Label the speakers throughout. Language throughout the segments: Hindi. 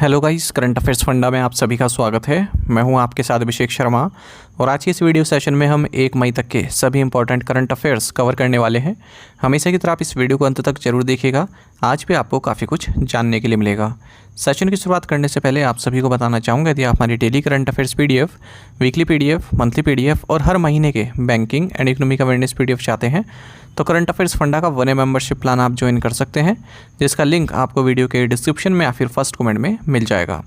Speaker 1: Hello guys, current affairs funda में आप सभी का स्वागत है। मैं हूं आपके साथ अभिषेक शर्मा और आज की इस वीडियो सेशन में हम 1 मई तक के सभी इंपॉर्टेंट करंट अफेयर्स कवर करने वाले हैं। हमेशा की तरह आप इस वीडियो को अंत तक जरूर देखिएगा। आज भी आपको काफ़ी कुछ जानने के लिए मिलेगा। सेशन की शुरुआत करने से पहले आप सभी को बताना चाहूँगा, यदि आप हमारी daily current affairs PDF, weekly PDF, monthly PDF और हर महीने के banking and economic awareness PDF चाहते हैं तो करंट अफेयर्स फंडा का 1 मेंबरशिप प्लान आप ज्वाइन कर सकते हैं, जिसका लिंक आपको वीडियो के डिस्क्रिप्शन में या फिर फर्स्ट कमेंट में मिल जाएगा।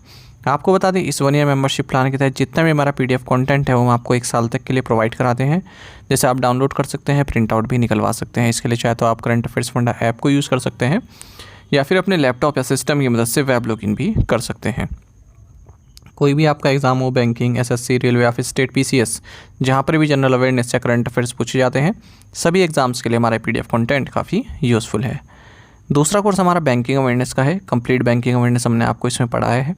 Speaker 1: आपको बता दें, इस 1 मेंबरशिप प्लान के तहत जितना भी हमारा पीडीएफ कंटेंट है वो हम आपको 1 साल तक के लिए प्रोवाइड कराते हैं। जैसे आप डाउनलोड कर सकते हैं, प्रिंट आउट भी निकलवा सकते हैं। इसके लिए चाहे तो आप करंट अफेयर्स फंडा ऐप को यूज़ कर सकते हैं या फिर अपने लैपटॉप या सिस्टम की मदद से वेब लॉगिन भी कर सकते हैं। कोई भी आपका एग्जाम हो, बैंकिंग, एसएससी, रेलवे या फिर स्टेट पीसीएस, जहाँ पर भी जनरल अवेयरनेस या करंट अफेयर्स पूछे जाते हैं, सभी एग्जाम्स के लिए हमारा पीडीएफ कंटेंट काफ़ी यूज़फुल है। दूसरा कोर्स हमारा बैंकिंग अवेयरनेस का है। कंप्लीट बैंकिंग अवेयरनेस हमने आपको इसमें पढ़ाया है।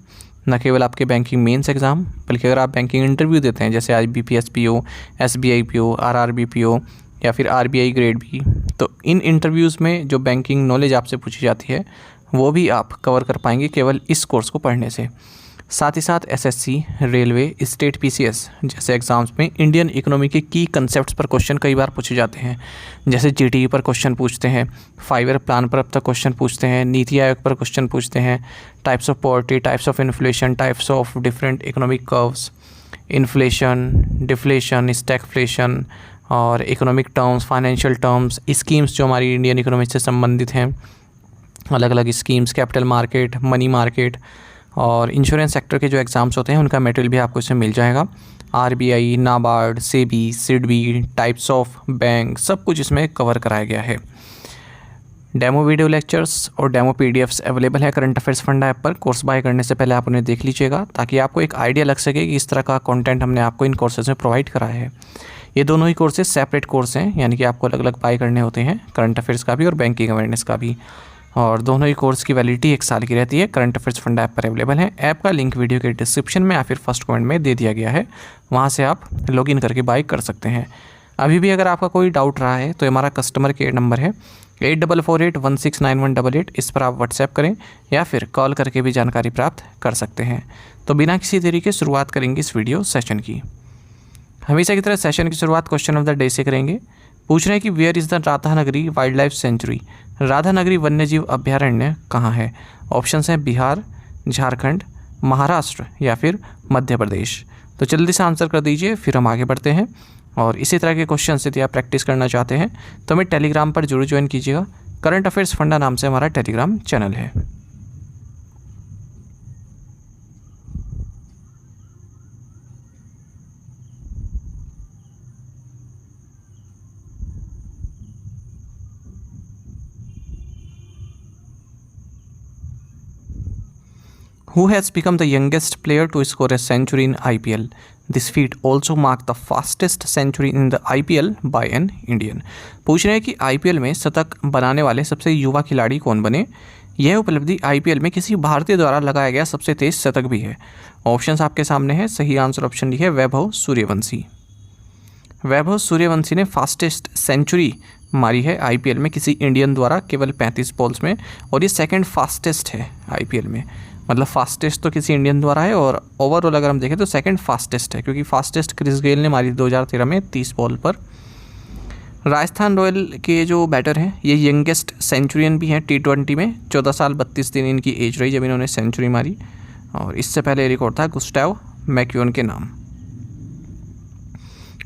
Speaker 1: न केवल आपके बैंकिंग मेंस एग्जाम, बल्कि अगर आप बैंकिंग इंटरव्यू देते हैं जैसे IBPS PO, SBI PO, RRB PO या फिर आरबीआई ग्रेड बी, तो इन इंटरव्यूज़ में जो बैंकिंग नॉलेज आपसे पूछी जाती है वो भी आप कवर कर पाएंगे केवल इस कोर्स को पढ़ने से। साथ ही साथ एसएससी, रेलवे, स्टेट पीसीएस जैसे एग्जाम्स में इंडियन इकोनॉमी के की कंसेप्ट्स पर क्वेश्चन कई बार पूछे जाते हैं। जैसे जीडीपी पर क्वेश्चन पूछते हैं, 5 ईयर प्लान पर अब तक क्वेश्चन पूछते हैं, नीति आयोग पर क्वेश्चन पूछते हैं, types of poverty, types of inflation, types of different economic curves, inflation, deflation, stagflation और economic terms, financial terms, schemes जो हमारी इंडियन इकोनॉमी से संबंधित हैं, अलग अलग schemes, capital market, money market और इंश्योरेंस सेक्टर के जो एग्ज़ाम्स होते हैं उनका मटेरियल भी आपको इसमें मिल जाएगा। RBI, NABARD, SEBI, SIDBI, types of bank, सब कुछ इसमें कवर कराया गया है। डेमो वीडियो लेक्चर्स और डेमो पीडीएफ्स अवेलेबल है करंट अफेयर्स फंडा ऐप पर। कोर्स बाय करने से पहले आप उन्हें देख लीजिएगा ताकि आपको एक आइडिया लग सके कि इस तरह का कंटेंट हमने आपको इन कोर्सेज में प्रोवाइड कराया है। ये दोनों ही कोर्सेज सेपरेट कोर्स हैं, यानी कि आपको अलग अलग बाय करने होते हैं, करंट अफेयर्स का भी और बैंकिंग अवेयरनेस का भी। और दोनों ही कोर्स की वैलिडिटी 1 साल की रहती है। करंट अफेयर्स फंडा ऐप पर अवेलेबल है। ऐप का लिंक वीडियो के डिस्क्रिप्शन में या फिर फर्स्ट कमेंट में दे दिया गया है, वहाँ से आप लॉगिन करके बाय कर सकते हैं। अभी भी अगर आपका कोई डाउट रहा है तो हमारा कस्टमर केयर नंबर है 8448169188। इस पर आप व्हाट्सएप करें या फिर कॉल करके भी जानकारी प्राप्त कर सकते हैं। तो बिना किसी देरी के शुरुआत करेंगे इस वीडियो सेशन की। हमेशा की तरह सेशन की शुरुआत क्वेश्चन ऑफ द डे से करेंगे। पूछ रहे हैं कि where is the Radhanagari wildlife sanctuary, Radhanagari वन्यजीव अभ्यारण्य कहाँ है। ऑप्शंस हैं बिहार, झारखंड, महाराष्ट्र या फिर मध्य प्रदेश। तो जल्दी से आंसर कर दीजिए, फिर हम आगे बढ़ते हैं। और इसी तरह के क्वेश्चन यदि आप प्रैक्टिस करना चाहते हैं तो हमें टेलीग्राम पर जरूर ज्वाइन कीजिएगा। करंट अफेयर्स फंडा नाम से हमारा टेलीग्राम चैनल है। Who has become the youngest player to score a century in IPL? This feat also marked the fastest century in the IPL by an Indian. पूछ रहे हैं कि IPL में शतक बनाने वाले सबसे युवा खिलाड़ी कौन बने। यह उपलब्धि IPL में किसी भारतीय द्वारा लगाया गया सबसे तेज शतक भी है। ऑप्शंस आपके सामने है। सही आंसर ऑप्शन डी है वैभव सूर्यवंशी। वैभव सूर्यवंशी ने फास्टेस्ट सेंचुरी मारी है IPL में किसी इंडियन द्वारा, केवल 35 बॉल्स में, और ये सेकंड फास्टेस्ट है IPL में। मतलब फास्टेस्ट तो किसी इंडियन द्वारा है और ओवरऑल अगर हम देखें तो सेकंड फास्टेस्ट है, क्योंकि फास्टेस्ट क्रिस गेल ने मारी 2013 में 30 बॉल पर। राजस्थान रॉयल के जो बैटर हैं ये यंगेस्ट सेंचुरियन भी हैं T20 में। 14 साल 32 दिन इनकी एज रही जब इन्होंने सेंचुरी मारी, और इससे पहले रिकॉर्ड था गुस्टैव मैक्यून के नाम।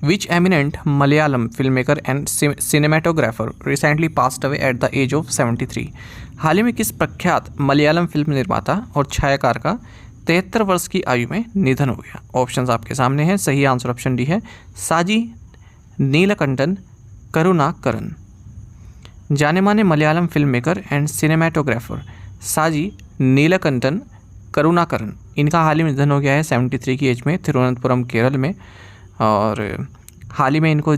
Speaker 1: Which eminent Malayalam filmmaker and cinematographer recently passed away at the age of 73? हाल ही में किस प्रख्यात मलयालम फिल्म निर्माता और छायाकार का 73 वर्ष की आयु में निधन हो गया। ऑप्शंस आपके सामने हैं। सही आंसर ऑप्शन डी है साजी नीलकंठन करुणाकरन। जाने माने Malayalam film maker and cinematographer साजी नीलकंठन करुणाकरन, इनका हाल ही में निधन हो गया है 73 की एज में, तिरुवनंतपुरम केरल में। और हाल ही में इनको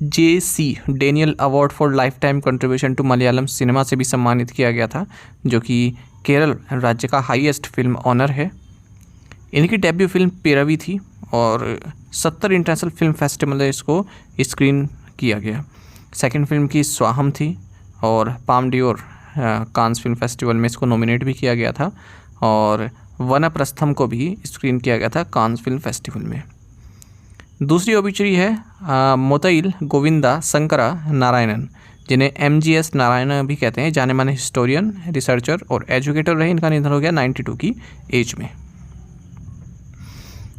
Speaker 1: JC Daniel award for lifetime contribution to Malayalam cinema से भी सम्मानित किया गया था, जो कि केरल राज्य का हाईएस्ट फिल्म ऑनर है। इनकी डेब्यू फिल्म पिरवी थी और 70 इंटरनेशनल फिल्म फेस्टिवल में इसको स्क्रीन किया गया। सेकंड फिल्म की स्वाहम थी और palm Dior Cannes film festival में इसको नॉमिनेट भी किया गया था। और वनप्रस्थम को भी स्क्रीन किया गया था कांस फिल्म फेस्टिवल में। दूसरी ओबिचुरी है मोतईल गोविंदा शंकरा नारायणन, जिन्हें MGS नारायण भी कहते हैं, जाने माने हिस्टोरियन, रिसर्चर और एजुकेटर रहे। इनका निधन हो गया 92 की एज में।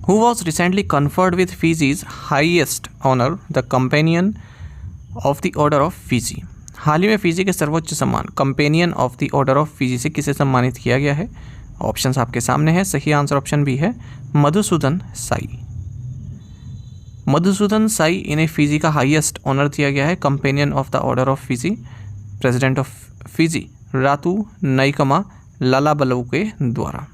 Speaker 1: Who was recently conferred with Fiji's highest honor, the Companion of the Order of Fiji? हाल ही में फिजी के सर्वोच्च सम्मान companion of the order of Fiji से किसे सम्मानित किया गया है? ऑप्शंस आपके सामने है। सही आंसर ऑप्शन बी है मधुसूदन साई। मधुसूदन साई इन्हें फिजी का हाईएस्ट ऑनर दिया गया है, companion of the order of Fiji. President of Fiji Ratu Naiqama Lalabalavu के द्वारा।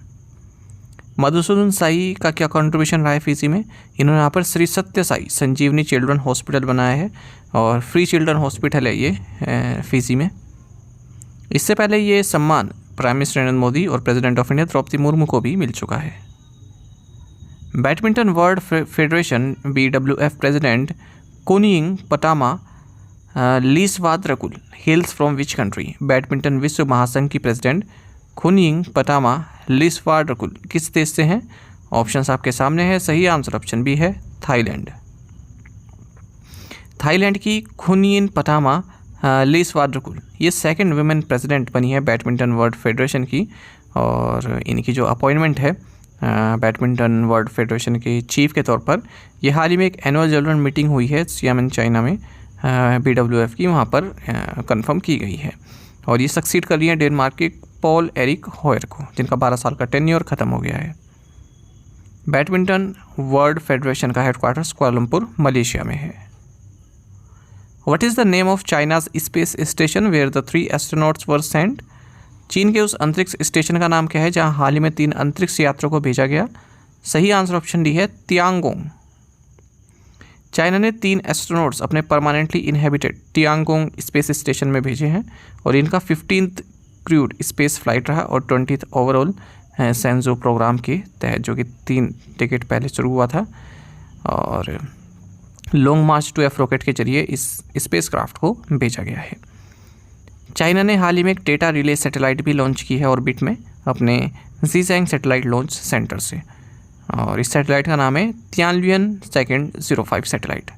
Speaker 1: मधुसूदन साई का क्या कंट्रीब्यूशन रहा है फिजी में? इन्होंने यहाँ पर श्री सत्य साई संजीवनी चिल्ड्रन हॉस्पिटल बनाया है और फ्री चिल्ड्रन हॉस्पिटल है ये फिजी में। इससे पहले ये सम्मान प्राइम मिनिस्टर नरेंद्र मोदी और president of India Droupadi Murmu को भी मिल चुका है। Badminton world federation BWF president Khunying Patama Leeswadtrakul hails from which country? Badminton विश्व महासंघ की प्रेसिडेंट कुनियिंग पटामा लीसवाद्रकुल किस देश से हैं? ऑप्शंस आपके सामने है। सही आंसर ऑप्शन बी है थाईलैंड। थाईलैंड की कुनियिन पटामा लीसवाद्रकुल ये सेकंड वुमेन प्रेसिडेंट बनी है बैडमिंटन वर्ल्ड फेडरेशन की, और इनकी जो अपॉइंटमेंट है बैडमिंटन वर्ल्ड फेडरेशन के चीफ के तौर पर, ये हाल ही में एक एनुअल जनरल मीटिंग हुई है सियामन चाइना में BWF की, वहाँ पर कंफर्म की गई है। और ये सक्सीड कर रही है डेनमार्क के पॉल एरिक हॉयर को, जिनका 12 साल का टेन्योर खत्म हो गया है। बैडमिंटन वर्ल्ड फेडरेशन का हेडक्वार्टर्स कुआलालंपुर मलेशिया में है। What is the name of China's space station where the 3 astronauts were sent? चीन के उस अंतरिक्ष स्टेशन का नाम क्या है जहां हाल ही में 3 अंतरिक्ष यात्रियों को भेजा गया? सही आंसर ऑप्शन डी है तियांगोंग। चाइना ने 3 एस्ट्रोनॉट्स अपने permanently inhabited Tiangong space station में भेजे हैं और इनका 15th क्रूड स्पेस फ्लाइट रहा और 20th ओवरऑल सेंजो प्रोग्राम के तहत, जो कि 3 डिकेड पहले शुरू हुआ था। और लॉन्ग मार्च 2F रॉकेट के जरिए इस स्पेसक्राफ्ट को भेजा गया है। चाइना ने हाल ही में एक डेटा रिले सैटेलाइट भी लॉन्च की है ऑर्बिट में अपने ज़ीचैंग सैटेलाइट लॉन्च सेंटर से, और इस सैटेलाइट का नाम है Tianwen 205 satellite.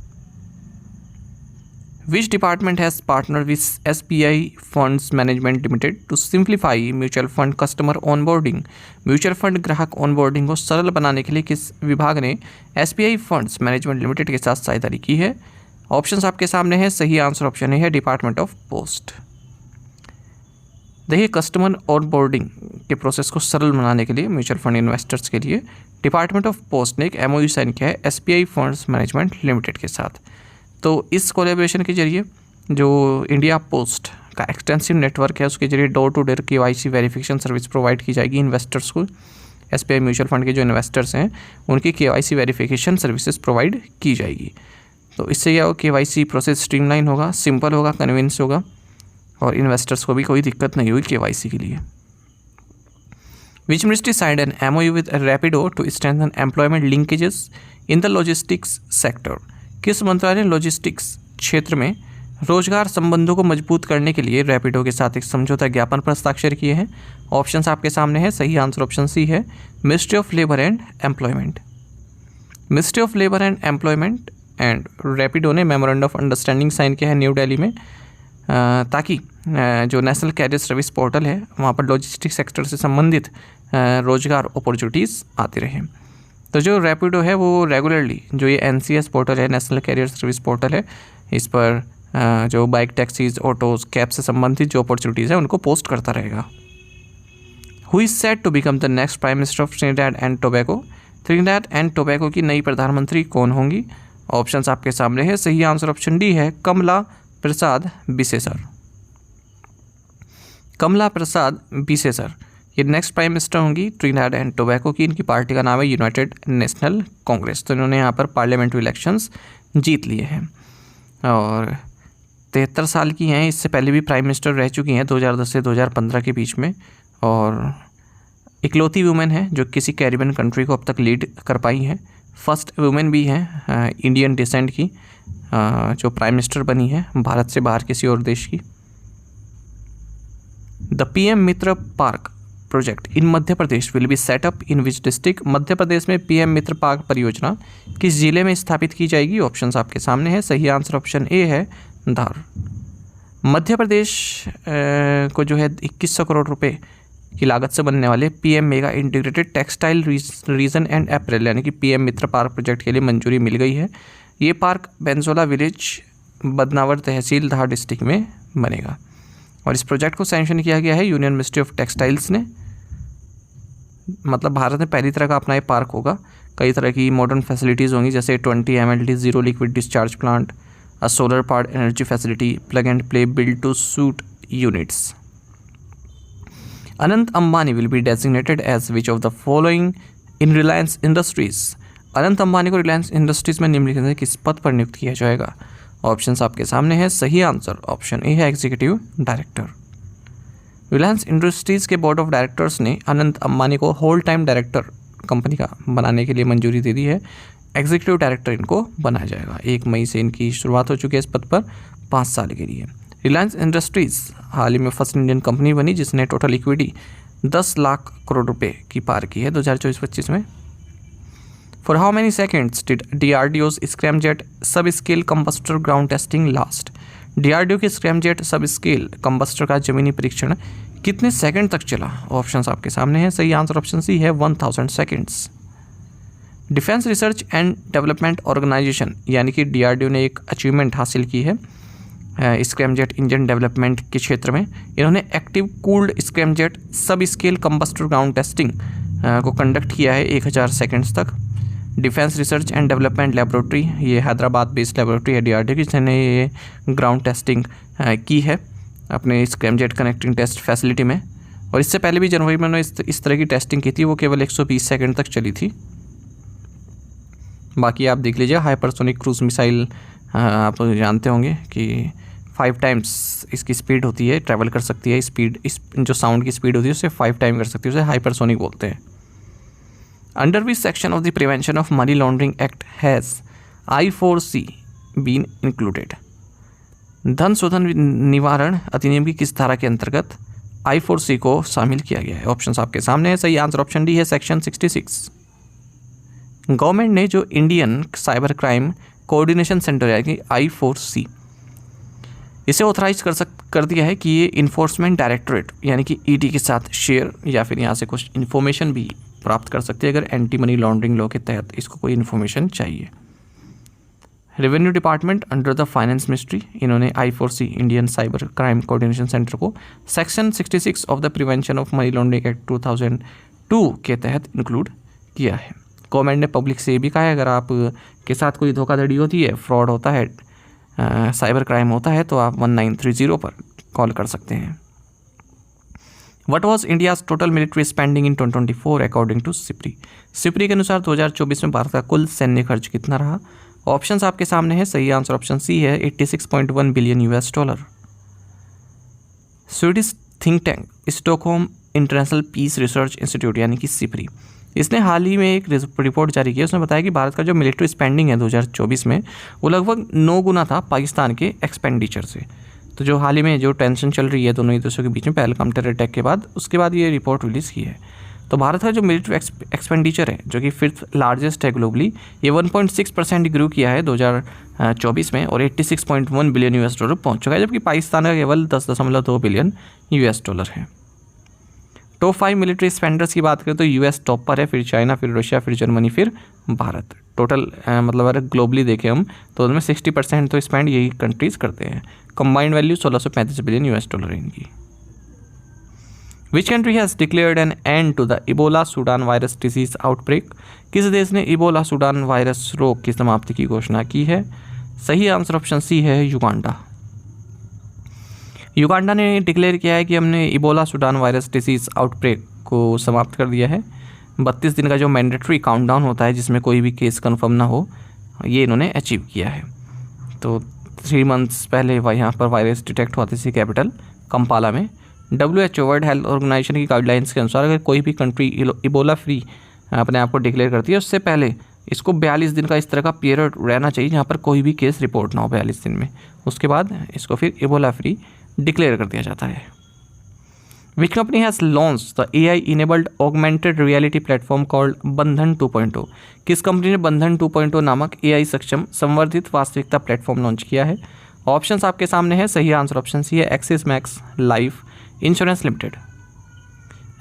Speaker 1: Which department has partner with SBI funds management limited to simplify mutual fund customer onboarding? Mutual fund ग्राहक ऑनबोर्डिंग को सरल बनाने के लिए किस विभाग ने SBI फंड्स मैनेजमेंट लिमिटेड के साथ साझेदारी की है? ऑप्शंस आपके सामने है। सही आंसर ऑप्शन है डिपार्टमेंट ऑफ पोस्ट। देखिए, कस्टमर ऑनबोर्डिंग के प्रोसेस को सरल बनाने के लिए म्यूचुअल फंड इन्वेस्टर्स के लिए डिपार्टमेंट ऑफ पोस्ट ने एक MOU साइन किया है SBI फंड्स मैनेजमेंट लिमिटेड के साथ। तो इस कोलैबोरेशन के जरिए जो इंडिया पोस्ट का एक्सटेंसिव नेटवर्क है उसके जरिए door to door KYC verification service provide की जाएगी इन्वेस्टर्स को। SBI म्यूचुअल फंड के जो इन्वेस्टर्स हैं उनकी KYC वेरिफिकेशन सर्विसेज प्रोवाइड की जाएगी। तो इससे यह KYC प्रोसेस स्ट्रीमलाइन होगा, सिंपल होगा, कन्वीनियंस होगा और इन्वेस्टर्स को भी कोई दिक्कत नहीं होगी KYC के लिए। Which ministry signed an MOU with Rapido to strengthen employment linkages in the logistics sector? किस मंत्रालय ने लॉजिस्टिक्स क्षेत्र में रोजगार संबंधों को मजबूत करने के लिए रैपिडो के साथ एक समझौता ज्ञापन पर हस्ताक्षर किए हैं? ऑप्शंस आपके सामने है। सही आंसर ऑप्शन सी है ministry of labour and employment. Ministry of labour and employment and Rapido ने मेमोरेंडम ऑफ अंडरस्टैंडिंग साइन किया है न्यू दिल्ली में, ताकि जो नेशनल कैरियर सर्विस पोर्टल है वहाँ पर लॉजिस्टिक सेक्टर से संबंधित रोजगार अपॉर्चुनिटीज़ आती रहें। तो जो रैपिडो है वो रेगुलरली जो ये NCS पोर्टल है, नेशनल कैरियर सर्विस पोर्टल है, इस पर जो बाइक, टैक्सीज, ऑटोज़, कैब से संबंधित जो अपॉर्चुनिटीज़ है उनको पोस्ट करता रहेगा। Who is set to become the next prime minister of Trinidad and Tobago? Trinidad and Tobago की नई प्रधानमंत्री कौन होंगी? ऑप्शंस आपके सामने है। सही आंसर ऑप्शन डी है कमला प्रसाद बिसेसर। कमला प्रसाद बिसेसर ये नेक्स्ट प्राइम मिनिस्टर होंगी ट्रिनिडाड एंड टोबैगो की। इनकी पार्टी का नाम है यूनाइटेड नेशनल कांग्रेस। तो इन्होंने यहाँ पर पार्लियामेंट्री इलेक्शंस जीत लिए हैं और 73 साल की हैं। इससे पहले भी प्राइम मिनिस्टर रह चुकी हैं 2010 से 2015 के बीच में, और इकलौती वुमेन है जो किसी कैरिबियन कंट्री को अब तक लीड कर पाई हैं। फर्स्ट वुमेन भी हैं इंडियन डिसेंट की जो प्राइम मिनिस्टर बनी है भारत से बाहर किसी और देश की। The PM Mitra park project in Madhya Pradesh will be set up in which district. Madhya Pradesh में पीएम मित्र पार्क परियोजना किस जिले में स्थापित की जाएगी? ऑप्शंस आपके सामने है। सही आंसर ऑप्शन ए है धार। मध्य प्रदेश को जो है 2100 करोड़ रुपए की लागत से बनने वाले PM mega integrated textile region and apparel यानी कि पीएम मित्र पार्क प्रोजेक्ट के लिए मंजूरी मिल गई है। ये पार्क बेंजोला विलेज बदनावर तहसील धार डिस्ट्रिक्ट में बनेगा और इस प्रोजेक्ट को सैंक्शन किया गया है यूनियन मिनिस्ट्री ऑफ टेक्सटाइल्स ने। मतलब भारत में पहली तरह का अपना ये पार्क होगा। कई तरह की मॉडर्न फैसिलिटीज़ होंगी जैसे 20 MLD zero liquid discharge plant, a solar powered energy facility, plug and play build to suit units. Anant Ambani will be designated as which of the following in Reliance Industries. Anant Ambani को रिलायंस इंडस्ट्रीज में निम्नलिखित में किस पद पर नियुक्त किया जाएगा? ऑप्शंस आपके सामने है। सही आंसर ऑप्शन ए है एग्जीक्यूटिव डायरेक्टर। रिलायंस इंडस्ट्रीज के बोर्ड ऑफ डायरेक्टर्स ने अनंत अंबानी को होल टाइम डायरेक्टर कंपनी का बनाने के लिए मंजूरी दे दी है। एग्जीक्यूटिव डायरेक्टर इनको बनाया जाएगा। 1 मई से इनकी शुरुआत हो चुकी है इस पद पर 5 साल के लिए। रिलायंस इंडस्ट्रीज हाल ही में फर्स्ट इंडियन कंपनी बनी जिसने टोटल इक्विटी 10 लाख करोड़ रुपए की पार की है 2024-25 में। For how many seconds did DRDO's scramjet sub-scale combustor ground testing last? DRDO के स्क्रैमजेट सब-स्केल कंबस्टर का जमीनी परीक्षण कितने सेकंड तक चला? ऑप्शंस आपके सामने है। सही आंसर ऑप्शन सी है 1000 seconds. Defence research and development organisation यानी कि DRDO ने एक अचीवमेंट हासिल की है स्क्रैमजेट इंजन डेवलपमेंट के क्षेत्र में। इन्होंने active cooled scramjet sub-scale combustor ground testing को कंडक्ट किया है 1000 सेकेंड्स तक। Defence research and development laboratory ये हैदराबाद बेस्ड लेबोरेटरी है DRDO की जिसने ये ग्राउंड टेस्टिंग की है अपने स्क्रैमजेट कनेक्टिंग टेस्ट फैसिलिटी में। और इससे पहले भी जनवरी में उन्होंने इस तरह की टेस्टिंग की थी, वो केवल 120 सेकंड तक चली थी। बाकी आप देख लीजिए हाइपरसोनिक क्रूज मिसाइल आप तो जानते होंगे कि 5 टाइम्स इसकी स्पीड होती है, ट्रैवल कर सकती है। स्पीड इस जो साउंड की स्पीड होती है उससे 5 टाइम कर सकती है, उसे हाइपरसोनिक बोलते हैं। Under which section of the prevention of money laundering act has I4C been included? धन शोधन निवारण अधिनियम की किस धारा के अंतर्गत I4C को शामिल किया गया है? ऑप्शंस आपके सामने है। सही आंसर ऑप्शन डी है सेक्शन 66। गवर्नमेंट ने जो Indian cyber crime coordination centre है कि I4C इसे ऑथराइज कर दिया है कि ये इन्फोर्समेंट डायरेक्टोरेट यानी कि ED के साथ शेयर या फिर यहाँ से कुछ इन्फॉर्मेशन भी प्राप्त कर सकती है अगर एंटी मनी लॉन्ड्रिंग लॉ के तहत इसको कोई इन्फॉर्मेशन चाहिए। Revenue department under the finance ministry इन्होंने I4C Indian cyber crime coordination centre को section 66 of the prevention of money laundering act 2002 के तहत इंक्लूड किया है। गवर्नमेंट ने पब्लिक से ये भी कहा है अगर आप के साथ कोई धोखाधड़ी होती है, फ्रॉड होता है, साइबर क्राइम होता है तो आप 1930 पर कॉल कर सकते हैं। What was India's total military spending in 2024 according to SIPRI? SIPRI के अनुसार 2024 में भारत का कुल सैन्य खर्च कितना रहा? ऑप्शंस आपके सामने है। सही आंसर ऑप्शन सी है 86.1 billion $। Swedish think tank Stockholm International Peace Research Institute यानी कि SIPRI इसने हाल ही में एक रिपोर्ट जारी की। उसने बताया कि भारत का जो मिलिट्री स्पेंडिंग है 2024 में वो लगभग 9 गुना था पाकिस्तान के एक्सपेंडिचर से। तो जो हाल ही में जो टेंशन चल रही है दोनों ही देशों के बीच में पहलगाम टेरर अटैक के बाद, उसके बाद ये रिपोर्ट रिलीज़ की है। तो भारत का जो मिलिट्री एक्सपेंडिचर है जो कि 5th लार्जेस्ट है ग्लोबली, ये 1.6% ग्रो किया है 2024 में और 86.1 बिलियन $। पहुंच चुका है, जबकि पाकिस्तान का केवल 10.2 बिलियन $। है। टॉप 5 मिलिट्री स्पेंडर्स की बात करें तो US टॉप पर है, फिर चाइना, फिर रशिया, फिर जर्मनी, फिर भारत। टोटल मतलब अगर ग्लोबली देखें हम तो उनमें 60% तो स्पेंड यही कंट्रीज़ करते हैं। Combined value 1635 billion $। है इनकी। Which country has declared an end to the Ebola Sudan virus disease outbreak? किस देश ने इबोला सूडान वायरस रोग की समाप्ति की घोषणा की है? सही आंसर ऑप्शन सी है युगांडा। युगांडा ने डिक्लेयर किया है कि हमने Ebola Sudan virus disease outbreak को समाप्त कर दिया है। 32 दिन का जो मैंडेटरी काउंटडाउन होता है जिसमें कोई भी केस कंफर्म ना हो, ये इन्होंने अचीव किया है। तो 3 मंथ्स पहले यहाँ पर वायरस डिटेक्ट हुआ था इसी कैपिटल कंपाला में। WHO वर्ल्ड हेल्थ ऑर्गेनाइजेशन की गाइडलाइंस के अनुसार अगर कोई भी कंट्री इबोला फ्री अपने आप को डिक्लेयर करती है उससे पहले इसको 42 दिन का इस तरह का पीरियड रहना चाहिए जहाँ पर कोई भी केस रिपोर्ट ना हो 42 दिन में। उसके बाद इसको फिर इबोला फ्री डिक्लेयर कर दिया जाता है। Which company has launched the AI-enabled augmented reality platform called बंधन 2.0? किस कंपनी ने बंधन 2.0 नामक AI सक्षम संवर्धित वास्तविकता प्लेटफॉर्म लॉन्च किया है? ऑप्शंस आपके सामने है, सही आंसर ऑप्शन सी है axis max life insurance limited.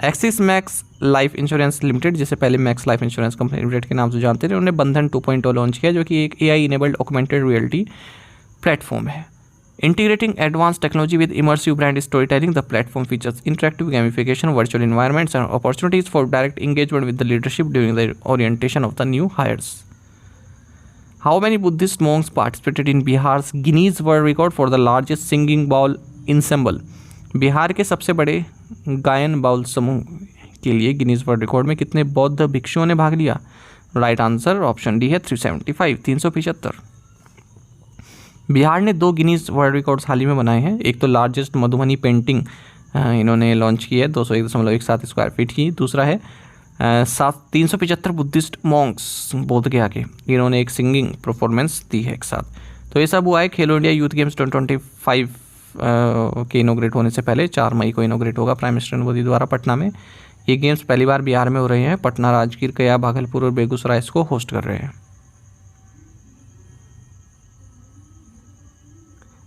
Speaker 1: Axis max life insurance limited, जिसे पहले max life insurance company limited के नाम से जानते थे, उन्होंने बंधन 2.0 लॉन्च किया, जो कि एक AI-enabled augmented reality प्लेटफॉर्म है। Integrating advanced technology with immersive brand storytelling, the platform features interactive gamification, virtual environments, and opportunities for direct engagement with the leadership during the orientation of the new hires. How many Buddhist monks participated in Bihar's Guinness World Record for the largest singing bowl ensemble? Bihar के सबसे बड़े गायन बाउल समूह के लिए गिनीज वर्ल्ड रिकॉर्ड में कितने बौद्ध भिक्षुओं ने भाग लिया? राइट आंसर ऑप्शन डी है 375, 375। बिहार ने 2 गिनीज वर्ल्ड रिकॉर्ड्स हाल ही में बनाए हैं। एक तो लार्जेस्ट मधुबनी पेंटिंग इन्होंने लॉन्च की है 201.17 स्क्वायर फीट की। दूसरा है 375 बुद्धिस्ट मॉन्क्स बोध गया के, इन्होंने एक सिंगिंग परफॉर्मेंस दी है एक साथ। तो ये सब हुआ है खेलो इंडिया यूथ गेम्स 2025 के इनोग्रेट होने से पहले। 4 मई को इनोग्रेट होगा प्राइम मिनिस्टर मोदी द्वारा पटना में। ये गेम्स पहली बार बिहार में हो रहे हैं। पटना, राजगीर, गया, भागलपुर और बेगूसराय इसको होस्ट कर रहे हैं।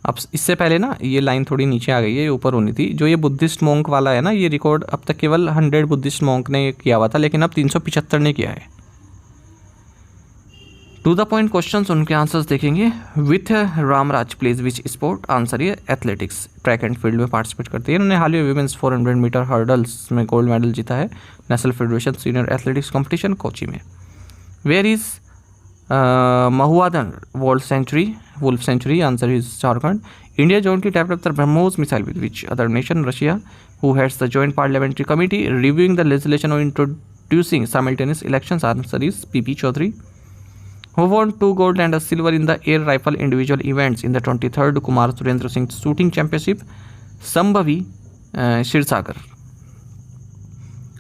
Speaker 1: अब इससे पहले ना ये लाइन थोड़ी नीचे आ गई है, ये ऊपर होनी थी। जो ये बुद्धिस्ट मॉन्क वाला है ना, ये रिकॉर्ड अब तक केवल 100 बुद्धिस्ट मॉन्क ने किया हुआ था, लेकिन अब 375 ने किया है। टू द पॉइंट क्वेश्चंस, उनके आंसर्स देखेंगे। Vithya Ramraj plays which sport? Answer ये एथलेटिक्स, ट्रैक एंड फील्ड में पार्टिसिपेट करती है। इन्होंने हाल ही में विमेंस 400 मीटर हर्डल्स में गोल्ड मेडल जीता है national federation senior athletics competition Kochi में। Where is Mahuadhan Wolf Sanctuary? Answer is Jharkhand. India jointly developed the BrahMos missile with which other nation? Russia. Who heads the Joint Parliamentary Committee reviewing the legislation on introducing simultaneous elections? Answer is PP Chaudhary. Who won 2 gold and a silver in the air rifle individual events in the 23rd Kumar Surendra Singh Shooting Championship? Sambhavi Shirsagar.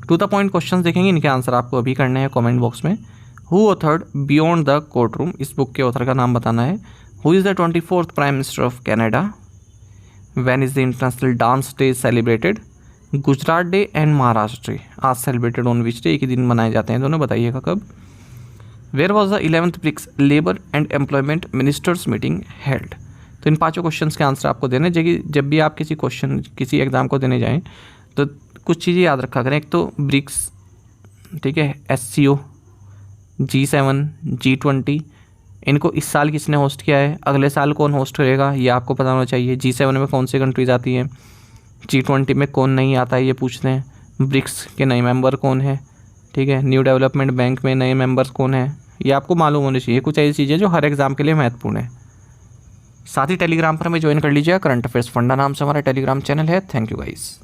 Speaker 1: To the point question देखेंगे, इनके आंसर आपको अभी करने हैं कमेंट बॉक्स में। Who authored beyond the courtroom? इस बुक के ऑथर का नाम बताना है। Who is the 24th prime minister of Canada? When is the international dance day celebrated? Gujarat day and Maharashtra day आज सेलिब्रेटेड ऑन विच डे? एक ही दिन मनाए जाते हैं दोनों, बताइएगा कब। Where was the 11th BRICS labour and employment ministers meeting held? तो इन 5 क्वेश्चन के आंसर आपको देने। जब भी आप किसी एग्जाम को देने जाएँ तो कुछ चीज़ें याद रखा करें। एक तो ब्रिक्स, ठीक है, SCO, G7, G20, इनको इस साल किसने होस्ट किया है, अगले साल कौन होस्ट करेगा, ये आपको पता होना चाहिए। G7 में कौन सी कंट्रीज आती हैं, G20 में कौन नहीं आता है ये पूछते हैं, ब्रिक्स के नए मेंबर कौन है, ठीक है, न्यू डेवलपमेंट बैंक में नए मेंबर्स कौन है, ये आपको मालूम होनी चाहिए। कुछ ऐसी चीज़ें जो हर एग्ज़ाम के लिए महत्वपूर्ण है। साथ ही टेलीग्राम पर हमें ज्वाइन कर लीजिए, करंट अफेयर्स फंडा नाम से हमारा टेलीग्राम चैनल है। Thank you guys.